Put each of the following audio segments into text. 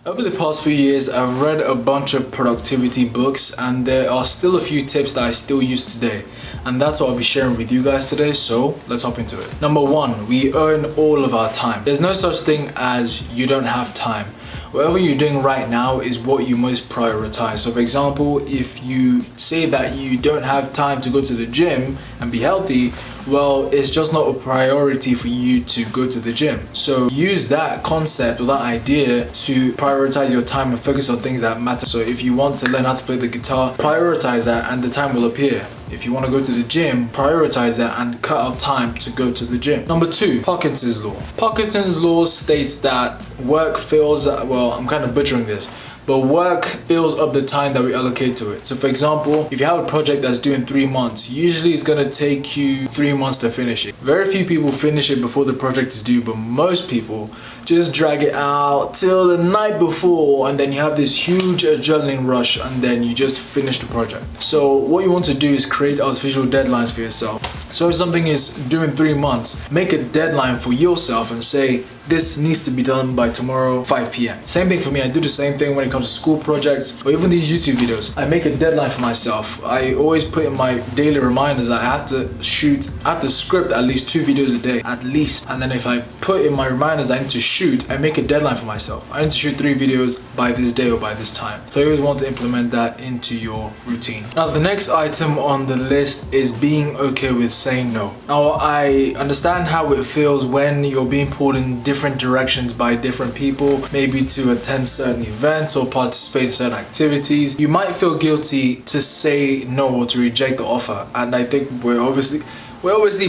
Over the past few years, I've read a bunch of productivity books and there are still a few tips that I still use today. And that's what I'll be sharing with you guys today, so let's hop into it. Number one, we earn all of our time. There's no such thing as you don't have time. Whatever you're doing right now is what you must prioritize. So for example, if you say that you don't have time to go to the gym and be healthy, well, it's just not a priority for you to go to the gym. So use that concept or that idea to prioritize your time and focus on things that matter. So if you want to learn how to play the guitar, prioritize that and the time will appear. If you want to go to the gym, prioritize that and cut out time to go to the gym. Number two, Parkinson's law. Parkinson's law states that work fills, well, I'm kind of butchering this, but work fills up the time that we allocate to it. So for example, if you have a project that's due in 3 months, usually it's going to take you 3 months to finish it. Very few people finish it before the project is due, but most people just drag it out till the night before, and then you have this huge adrenaline rush and then you just finish the project. So what you want to do is create artificial deadlines for yourself. So if something is due in 3 months, make a deadline for yourself and say, this needs to be done by tomorrow 5 p.m. Same thing for me. I do the same thing when it comes to school projects or even these YouTube videos. I make a deadline for myself. I always put in my daily reminders that I have to script at least 2 videos a day, at least. And then if I put in my reminders I need to shoot, I make a deadline for myself. I need to shoot 3 videos by this day or by this time. So I always want to implement that into your routine. Now the next item on the list is being okay with saying no. Now I understand how it feels when you're being pulled in different directions by different people, maybe to attend certain events or participate in certain activities. You might feel guilty to say no or to reject the offer, and I think we're obviously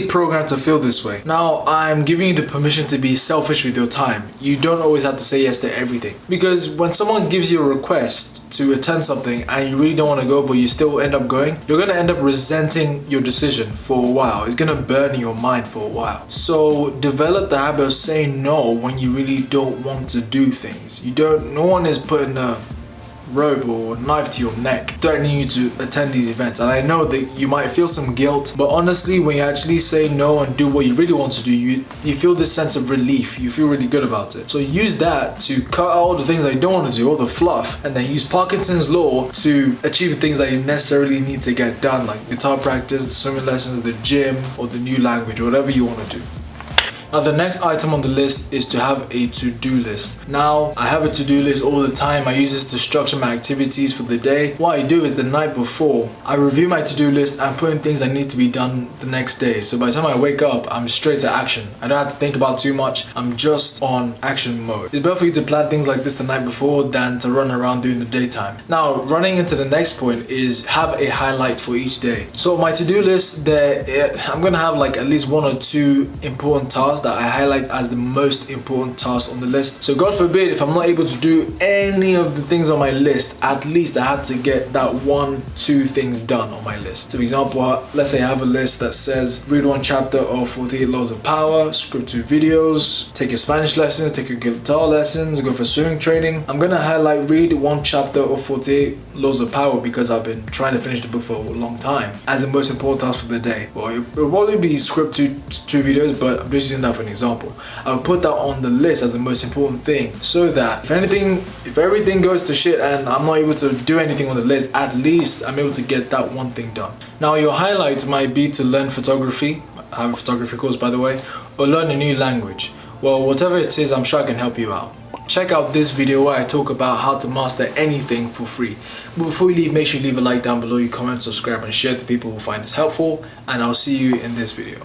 programmed to feel this way. Now, I'm giving you the permission to be selfish with your time. You don't always have to say yes to everything. Because when someone gives you a request to attend something and you really don't want to go but you still end up going, you're going to end up resenting your decision for a while. It's going to burn in your mind for a while. So develop the habit of saying no when you really don't want to do things. No one is putting a rope or knife to your neck threatening you to attend these events, and I know that you might feel some guilt, but honestly when you actually say no and do what you really want to do, you feel this sense of relief. You feel really good about it. So use that to cut out all the things that you don't want to do, all the fluff, and then use Parkinson's law to achieve the things that you necessarily need to get done, like guitar practice, the swimming lessons, the gym, or the new language, whatever you want to do. Now the next item on the list is to have a to-do list. Now I have a to-do list all the time. I use this to structure my activities for the day. What I do is the night before, I review my to-do list and put in things that need to be done the next day. So by the time I wake up, I'm straight to action. I don't have to think about too much. I'm just on action mode. It's better for you to plan things like this the night before than to run around during the daytime. Now running into the next point is have a highlight for each day. So my to-do list, I'm gonna have like at least 1 or 2 important tasks that I highlight as the most important tasks on the list. So God forbid if I'm not able to do any of the things on my list, at least I had to get that 1-2 things done on my list. So for example, let's say I have a list that says read 1 chapter of 48 Laws of Power, script 2 videos, take your Spanish lessons, take your guitar lessons, go for swimming training. I'm gonna highlight read 1 chapter of 48 Laws of Power because I've been trying to finish the book for a long time as the most important task for the day. Well, it'll probably be script 2 videos, but I'm just using that for an example. I'll put that on the list as the most important thing, so that if everything goes to shit and I'm not able to do anything on the list, at least I'm able to get that one thing done. Now your highlights might be to learn photography. I have a photography course by the way, or learn a new language. Well, whatever it is, I'm sure I can help you out. Check out this video where I talk about how to master anything for free. But before you leave, make sure you leave a like down below, you comment, subscribe and share to people who find this helpful, and I'll see you in this video.